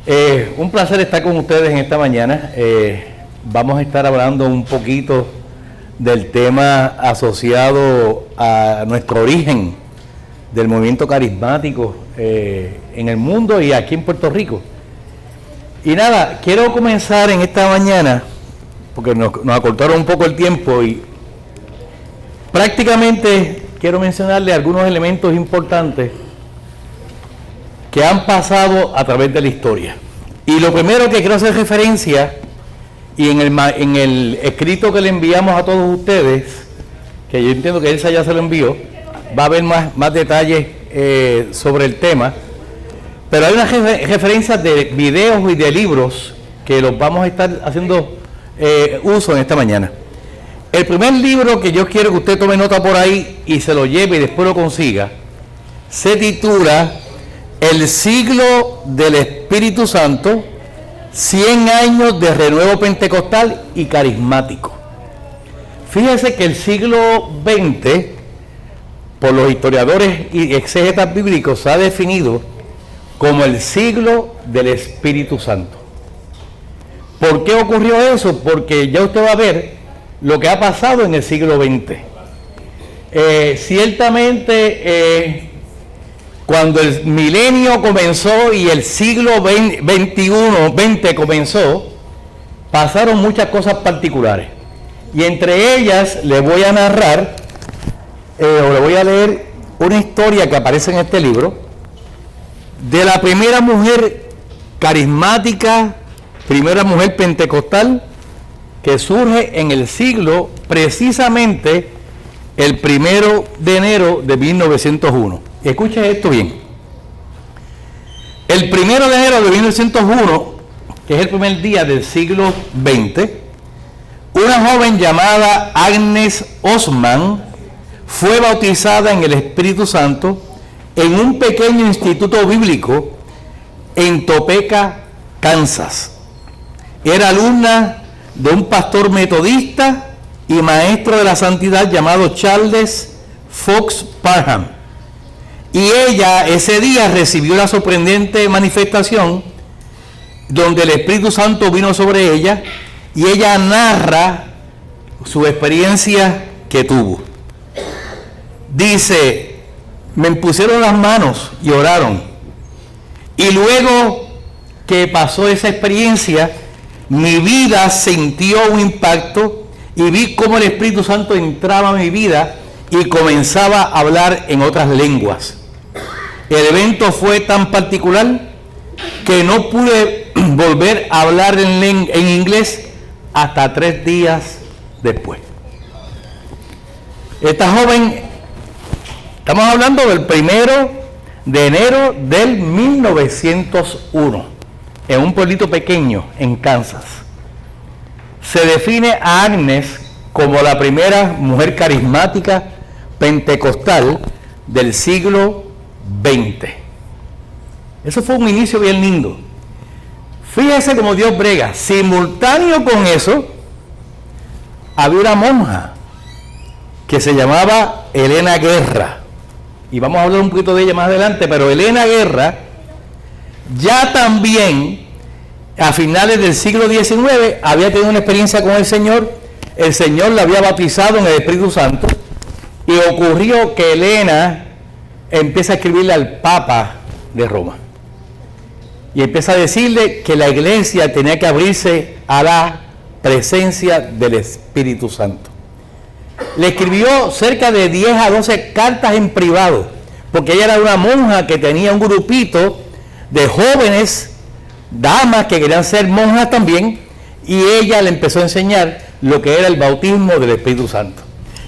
Un placer estar con ustedes en esta mañana. Vamos a estar hablando un poquito del tema asociado a nuestro origen del movimiento carismático en el mundo y aquí en Puerto Rico. Y nada, quiero comenzar en esta mañana, porque nos acortaron un poco el tiempo y prácticamente quiero mencionarle algunos elementos importantes que han pasado a través de la historia. Y lo primero que quiero hacer referencia, y en el escrito que le enviamos a todos ustedes, que yo entiendo que Elsa ya se lo envió, va a haber más detalles sobre el tema, pero hay unas referencias de videos y de libros que los vamos a estar haciendo uso en esta mañana. El primer libro que yo quiero que usted tome nota por ahí y se lo lleve y después lo consiga, se titula El siglo del Espíritu Santo, 100 años de renuevo pentecostal y carismático. Fíjese que el siglo XX, por los historiadores y exégetas bíblicos, se ha definido como el siglo del Espíritu Santo. ¿Por qué ocurrió eso? Porque ya usted va a ver lo que ha pasado en el siglo XX. Ciertamente, cuando el milenio comenzó y el siglo XX comenzó, pasaron muchas cosas particulares. Y entre ellas le voy a narrar, o le voy a leer una historia que aparece en este libro, de la primera mujer carismática, primera mujer pentecostal, que surge en el siglo, precisamente el 1 de enero de 1901. Escuche esto bien. El 1 de enero de 1901, que es el primer día del siglo XX, una joven llamada Agnes Osman fue bautizada en el Espíritu Santo en un pequeño instituto bíblico en Topeka, Kansas. Era alumna de un pastor metodista y maestro de la santidad llamado Charles Fox Parham. Y ella ese día recibió la sorprendente manifestación donde el Espíritu Santo vino sobre ella y ella narra su experiencia que tuvo. Dice, me impusieron las manos y oraron. Y luego que pasó esa experiencia, mi vida sintió un impacto y vi cómo el Espíritu Santo entraba en mi vida y comenzaba a hablar en otras lenguas. El evento fue tan particular que no pude volver a hablar en inglés hasta 3 días después. Esta joven, estamos hablando del 1 de enero del 1901, en un pueblito pequeño en Kansas. Se define a Agnes como la primera mujer carismática pentecostal del siglo XX. Eso fue un inicio bien lindo. Fíjese cómo Dios brega. Simultáneo con eso, había una monja que se llamaba Elena Guerra. Y vamos a hablar un poquito de ella más adelante, pero Elena Guerra ya también a finales del siglo XIX había tenido una experiencia con el Señor la había bautizado en el Espíritu Santo y ocurrió que Elena empieza a escribirle al Papa de Roma y empieza a decirle que la iglesia tenía que abrirse a la presencia del Espíritu Santo. Le escribió cerca de 10 a 12 cartas en privado, porque ella era una monja que tenía un grupito de jóvenes, damas que querían ser monjas también, y ella le empezó a enseñar lo que era el bautismo del Espíritu Santo.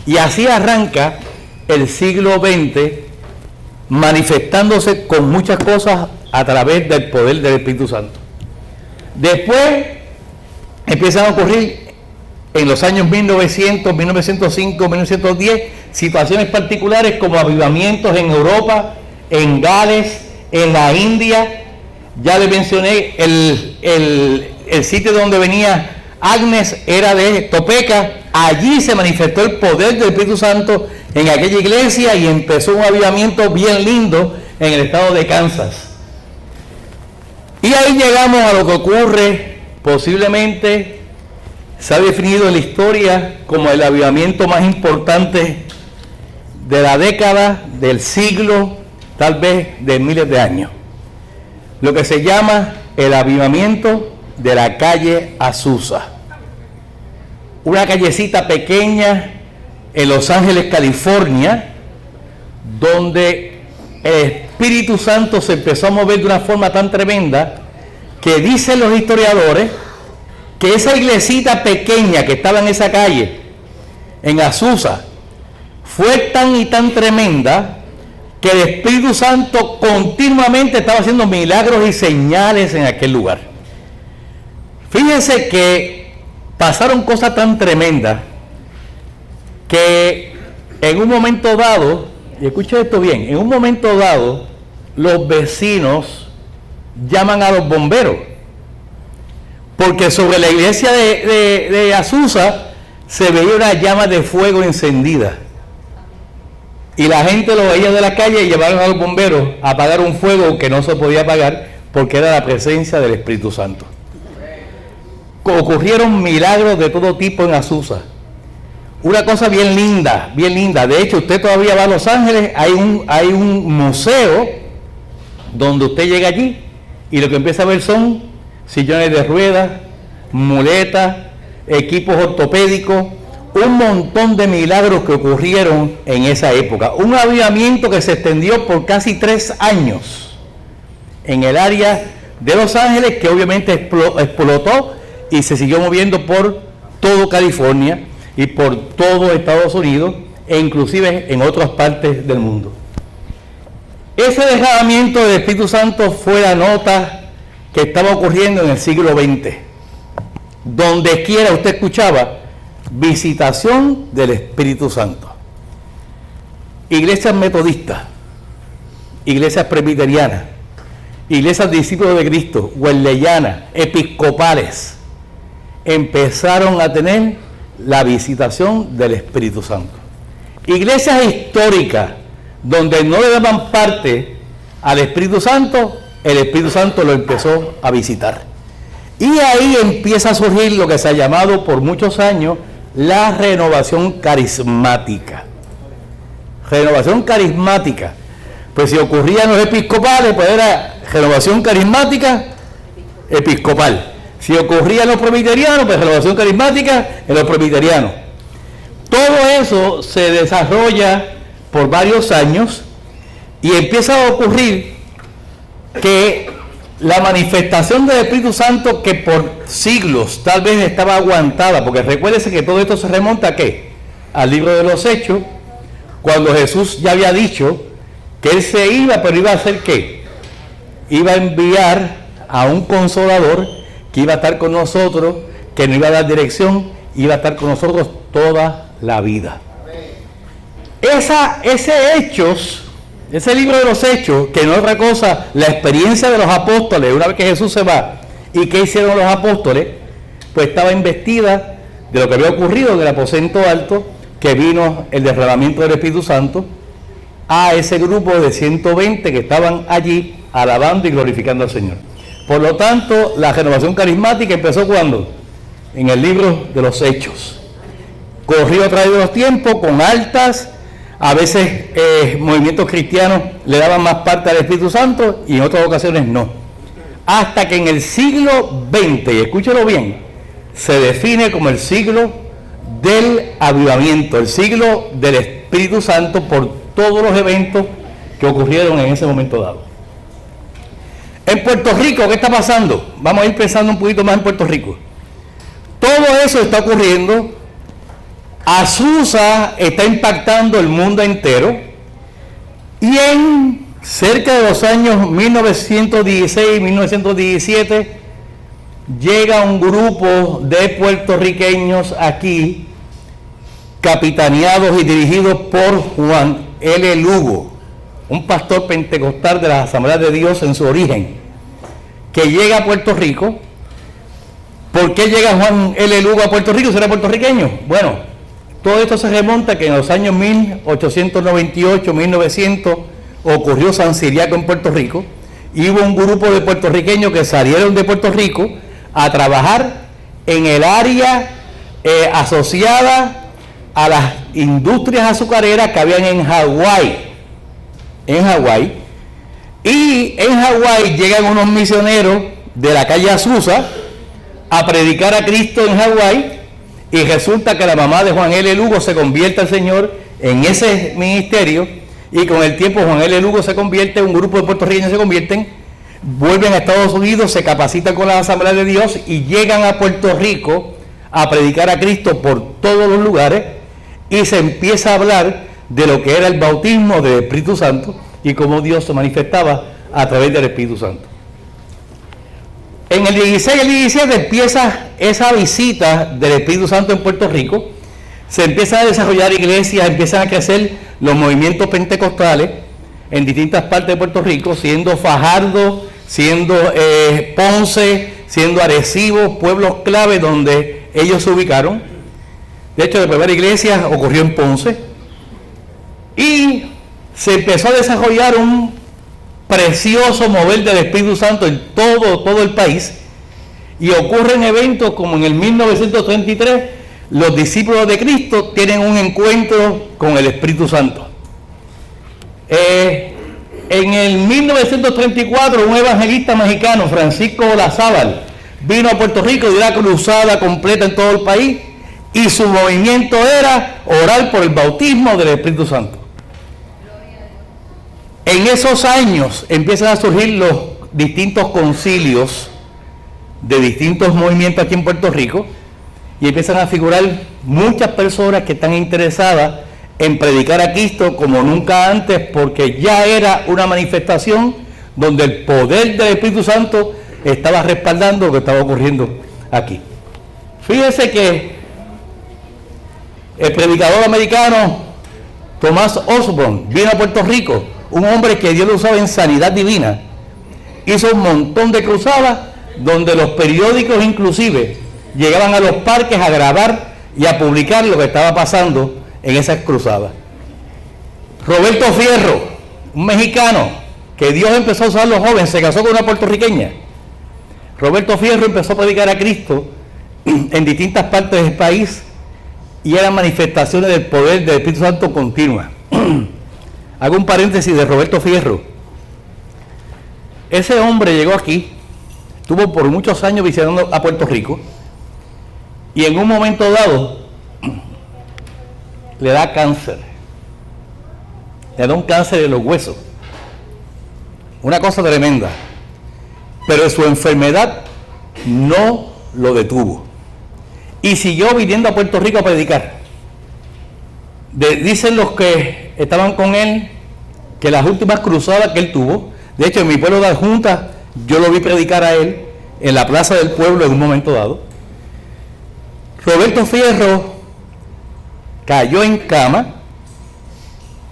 Y así arranca el siglo XX, manifestándose con muchas cosas a través del poder del Espíritu Santo. Después empiezan a ocurrir en los años 1900, 1905, 1910, situaciones particulares como avivamientos en Europa, en Gales, en la India. Ya les mencioné el sitio donde venía Agnes, era de Topeka. Allí se manifestó el poder del Espíritu Santo en aquella iglesia y empezó un avivamiento bien lindo en el estado de Kansas. Y ahí llegamos a lo que ocurre, posiblemente se ha definido en la historia como el avivamiento más importante de la década, del siglo, tal vez de miles de años. Lo que se llama el avivamiento de la calle Azusa. Una callecita pequeña en Los Ángeles, California, donde el Espíritu Santo se empezó a mover de una forma tan tremenda que dicen los historiadores que esa iglesita pequeña que estaba en esa calle, en Azusa, fue tan y tan tremenda que el Espíritu Santo continuamente estaba haciendo milagros y señales en aquel lugar. Fíjense que pasaron cosas tan tremendas que en un momento dado, y escuchen esto bien, en un momento dado los vecinos llaman a los bomberos, porque sobre la iglesia de Azusa se veía una llama de fuego encendida. Y la gente lo veía de la calle y llevaron a los bomberos a apagar un fuego que no se podía apagar porque era la presencia del Espíritu Santo. Ocurrieron milagros de todo tipo en Azusa. Una cosa bien linda, bien linda. De hecho, usted todavía va a Los Ángeles, hay un museo donde usted llega allí y lo que empieza a ver son sillones de ruedas, muletas, equipos ortopédicos, un montón de milagros que ocurrieron en esa época. Un avivamiento que se extendió por casi 3 años en el área de Los Ángeles, que obviamente explotó y se siguió moviendo por todo California y por todo Estados Unidos e inclusive en otras partes del mundo. Ese derramamiento del Espíritu Santo fue la nota que estaba ocurriendo en el siglo XX. Donde quiera usted escuchaba visitación del Espíritu Santo. Iglesias metodistas, iglesias presbiterianas, iglesias discípulos de Cristo, wesleyanas, episcopales, empezaron a tener la visitación del Espíritu Santo. Iglesias históricas donde no le daban parte al Espíritu Santo, el Espíritu Santo lo empezó a visitar. Y ahí empieza a surgir lo que se ha llamado por muchos años la renovación carismática. Renovación carismática. Pues si ocurría en los episcopales, pues era renovación carismática episcopal. Si ocurría en los presbiterianos, pues renovación carismática en los presbiterianos. Todo eso se desarrolla por varios años y empieza a ocurrir que la manifestación del Espíritu Santo, que por siglos tal vez estaba aguantada, porque recuérdese que todo esto se remonta ¿a qué? Al libro de los Hechos, cuando Jesús ya había dicho que Él se iba, pero iba a hacer ¿qué? Iba a enviar a un consolador que iba a estar con nosotros, que nos iba a dar dirección, iba a estar con nosotros toda la vida. Ese libro de los Hechos, que no es otra cosa, la experiencia de los apóstoles, una vez que Jesús se va, y qué hicieron los apóstoles, pues estaba investida de lo que había ocurrido en el aposento alto, que vino el derramamiento del Espíritu Santo, a ese grupo de 120 que estaban allí alabando y glorificando al Señor. Por lo tanto, la renovación carismática empezó ¿cuándo? En el libro de los Hechos. Corrió a través de los tiempos con altas. A veces movimientos cristianos le daban más parte al Espíritu Santo y en otras ocasiones no. Hasta que en el siglo XX, y escúchelo bien, se define como el siglo del avivamiento, el siglo del Espíritu Santo por todos los eventos que ocurrieron en ese momento dado. En Puerto Rico, ¿qué está pasando? Vamos a ir pensando un poquito más en Puerto Rico. Todo eso está ocurriendo. Azusa está impactando el mundo entero y en cerca de los años 1916 y 1917 llega un grupo de puertorriqueños aquí, capitaneados y dirigidos por Juan L. Lugo, un pastor pentecostal de las Asambleas de Dios en su origen, que llega a Puerto Rico. ¿Por qué llega Juan L. Lugo a Puerto Rico? ¿Será puertorriqueño? Bueno, todo esto se remonta que en los años 1898, 1900 ocurrió San Ciriaco en Puerto Rico y hubo un grupo de puertorriqueños que salieron de Puerto Rico a trabajar en el área asociada a las industrias azucareras que habían en Hawái. Y en Hawái llegan unos misioneros de la calle Azusa a predicar a Cristo en Hawái, y resulta que la mamá de Juan L. Lugo se convierte al Señor en ese ministerio, y con el tiempo Juan L. Lugo se convierte, un grupo de puertorriqueños se convierten, vuelven a Estados Unidos, se capacitan con la Asamblea de Dios y llegan a Puerto Rico a predicar a Cristo por todos los lugares, y se empieza a hablar de lo que era el bautismo del Espíritu Santo y cómo Dios se manifestaba a través del Espíritu Santo. En el 16 y el 17 empieza esa visita del Espíritu Santo en Puerto Rico, se empiezan a desarrollar iglesias, empiezan a crecer los movimientos pentecostales en distintas partes de Puerto Rico, siendo Fajardo, siendo Ponce, siendo Arecibo, pueblos clave donde ellos se ubicaron. De hecho, la primera iglesia ocurrió en Ponce, y se empezó a desarrollar un precioso mover del Espíritu Santo en todo el país, y ocurren eventos como en el 1933, los discípulos de Cristo tienen un encuentro con el Espíritu Santo. En el 1934, un evangelista mexicano, Francisco Olazábal, vino a Puerto Rico y dio una cruzada completa en todo el país, y su movimiento era orar por el bautismo del Espíritu Santo. En esos años empiezan a surgir los distintos concilios de distintos movimientos aquí en Puerto Rico, y empiezan a figurar muchas personas que están interesadas en predicar a Cristo como nunca antes, porque ya era una manifestación donde el poder del Espíritu Santo estaba respaldando lo que estaba ocurriendo aquí. Fíjense que el predicador americano Thomas Osborne vino a Puerto Rico, un hombre que Dios lo usaba en sanidad divina, hizo un montón de cruzadas donde los periódicos inclusive llegaban a los parques a grabar y a publicar lo que estaba pasando en esas cruzadas. Roberto Fierro, un mexicano que Dios empezó a usar a los jóvenes, se casó con una puertorriqueña. Roberto Fierro empezó a predicar a Cristo en distintas partes del país, y eran manifestaciones del poder del Espíritu Santo continua. Hago un paréntesis de Roberto Fierro. Ese hombre llegó aquí, estuvo por muchos años visitando a Puerto Rico, y en un momento dado le da cáncer, le da un cáncer de los huesos, una cosa tremenda, pero su enfermedad no lo detuvo, y siguió viniendo a Puerto Rico a predicar. Dicen los que estaban con él que las últimas cruzadas que él tuvo, de hecho en mi pueblo de Adjunta yo lo vi predicar a él en la plaza del pueblo en un momento dado. Roberto Fierro cayó en cama,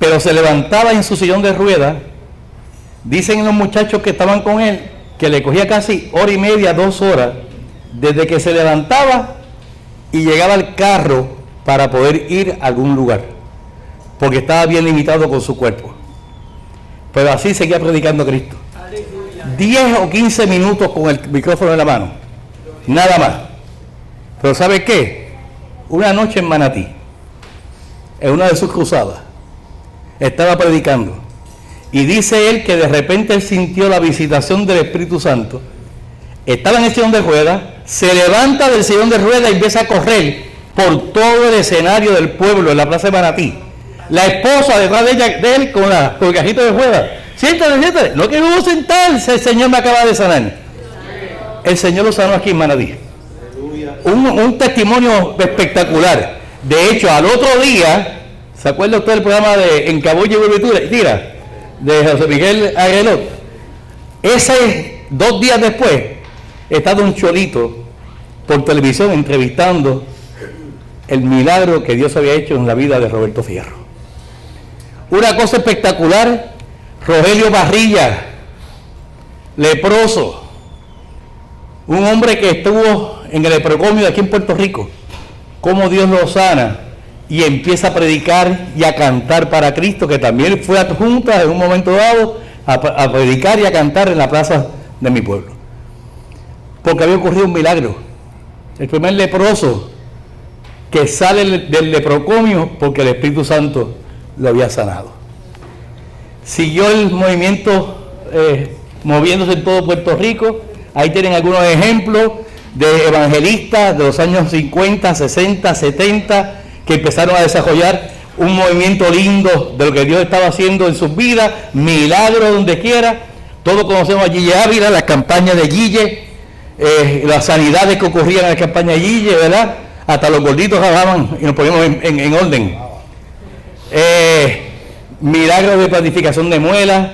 pero se levantaba en su sillón de ruedas. Dicen los muchachos que estaban con él que le cogía casi hora y media, 2 horas, desde que se levantaba y llegaba al carro para poder ir a algún lugar, porque estaba bien limitado con su cuerpo. Pero así seguía predicando a Cristo. 10 o 15 minutos con el micrófono en la mano, nada más. Pero ¿sabe qué? Una noche en Manatí, en una de sus cruzadas, estaba predicando, y dice él que de repente él sintió la visitación del Espíritu Santo. Estaba en el sillón de ruedas, se levanta del sillón de ruedas y empieza a correr por todo el escenario del pueblo en la plaza de Manatí. La esposa detrás de él con el cajito de ruedas. Siéntate, no quiero sentarse, el Señor me acaba de sanar. El Señor lo sanó aquí en Manatí. Un testimonio espectacular. De hecho, al otro día, ¿se acuerda usted del programa de En Cabulla y Tira? De José Miguel Aguelot. 2 días después, está Don Cholito por televisión entrevistando el milagro que Dios había hecho en la vida de Roberto Fierro. Una cosa espectacular. Rogelio Barrilla, leproso, un hombre que estuvo en el leprecomio de aquí en Puerto Rico, cómo Dios lo sana y empieza a predicar y a cantar para Cristo, que también fue adjunta en un momento dado a predicar y a cantar en la plaza de mi pueblo. Porque había ocurrido un milagro. El primer leproso que sale del leprocomio porque el Espíritu Santo lo había sanado. Siguió el movimiento moviéndose en todo Puerto Rico. Ahí tienen algunos ejemplos de evangelistas de los años 50, 60, 70 que empezaron a desarrollar un movimiento lindo de lo que Dios estaba haciendo en sus vidas, milagros donde quiera. Todos conocemos a Guille Ávila, las campañas de Guille, las sanidades que ocurrían en la campaña de Guille, ¿verdad? Hasta los gorditos hablaban y nos poníamos en orden. Milagros de planificación de muelas,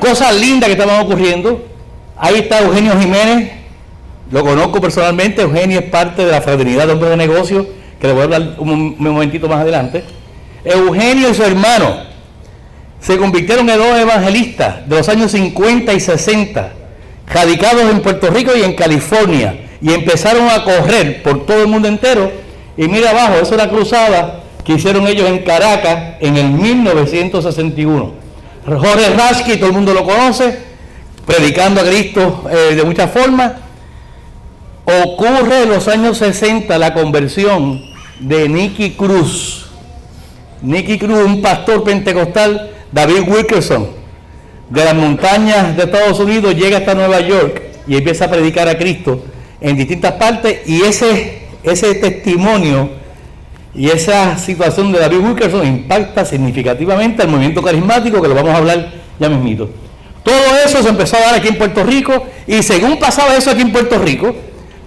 cosas lindas que estaban ocurriendo. Ahí está Eugenio Jiménez, lo conozco personalmente. Eugenio es parte de la Fraternidad de Hombres de Negocios, que le voy a hablar un momentito más adelante. Eugenio y su hermano se convirtieron en dos evangelistas de los años 50 y 60, radicados en Puerto Rico y en California, y empezaron a correr por todo el mundo entero. Y mira abajo, esa es la cruzada que hicieron ellos en Caracas en el 1961. Jorge Rasky, todo el mundo lo conoce, predicando a Cristo de muchas formas. Ocurre en los años 60 la conversión de Nicky Cruz. Nicky Cruz, un pastor pentecostal, David Wilkerson, de las montañas de Estados Unidos, llega hasta Nueva York y empieza a predicar a Cristo en distintas partes. Y ese testimonio y esa situación de David Wilkerson impacta significativamente al movimiento carismático, que lo vamos a hablar ya mismito. Todo eso se empezó a dar aquí en Puerto Rico, y según pasaba eso aquí en Puerto Rico,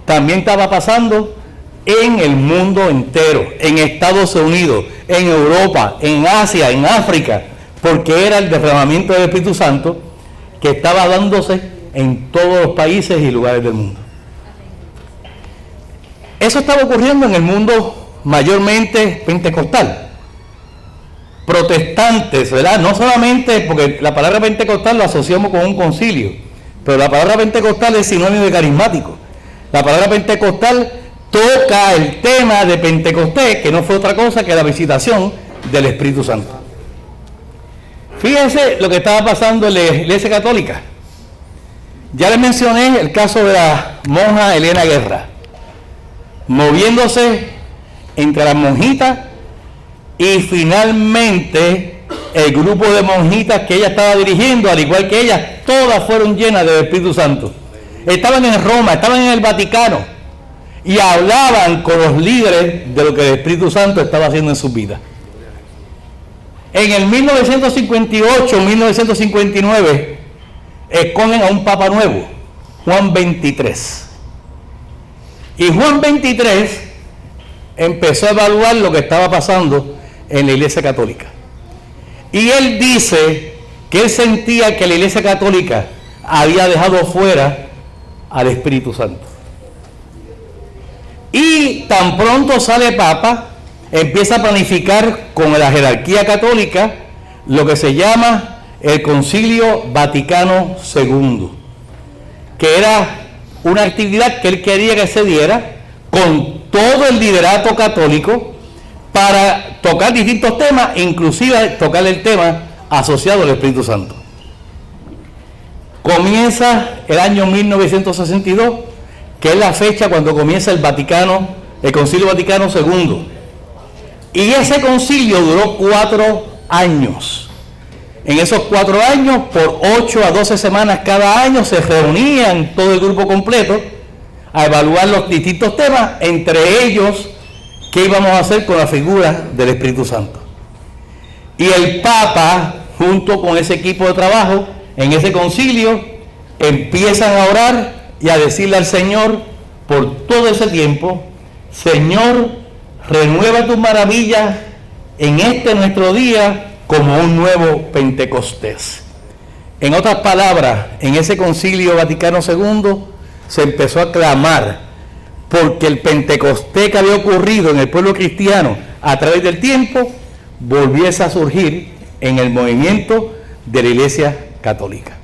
también estaba pasando en el mundo entero, en Estados Unidos, en Europa, en Asia, en África, porque era el derramamiento del Espíritu Santo que estaba dándose en todos los países y lugares del mundo. Eso estaba ocurriendo en el mundo mayormente pentecostal, protestantes, ¿verdad? No solamente porque la palabra pentecostal lo asociamos con un concilio, pero la palabra pentecostal es sinónimo de carismático. La palabra pentecostal toca el tema de Pentecostés, que no fue otra cosa que la visitación del Espíritu Santo. Fíjense lo que estaba pasando en la Iglesia Católica. Ya les mencioné el caso de la monja Elena Guerra, moviéndose entre las monjitas, y finalmente el grupo de monjitas que ella estaba dirigiendo, al igual que ella, todas fueron llenas del Espíritu Santo. Estaban en Roma, estaban en el Vaticano, y hablaban con los líderes de lo que el Espíritu Santo estaba haciendo en sus vidas. En el 1958-1959 escogen a un Papa nuevo, Juan XXIII. Y Juan XXIII empezó a evaluar lo que estaba pasando en la Iglesia Católica. Y él dice que él sentía que la Iglesia Católica había dejado fuera al Espíritu Santo. Y tan pronto sale Papa, empieza a planificar con la jerarquía católica lo que se llama el Concilio Vaticano II, que era una actividad que él quería que se diera con todo el liderato católico para tocar distintos temas, inclusive tocar el tema asociado al Espíritu Santo. Comienza el año 1962, que es la fecha cuando comienza el Concilio Vaticano II. Y ese concilio duró 4 años. En esos 4 años, por 8 a 12 semanas cada año, se reunían todo el grupo completo a evaluar los distintos temas, entre ellos qué íbamos a hacer con la figura del Espíritu Santo. Y el Papa, junto con ese equipo de trabajo, en ese concilio, empiezan a orar y a decirle al Señor por todo ese tiempo: Señor, renueva tus maravillas en este nuestro día como un nuevo Pentecostés. En otras palabras, en ese Concilio Vaticano II se empezó a clamar porque el Pentecostés que había ocurrido en el pueblo cristiano a través del tiempo volviese a surgir en el movimiento de la Iglesia Católica.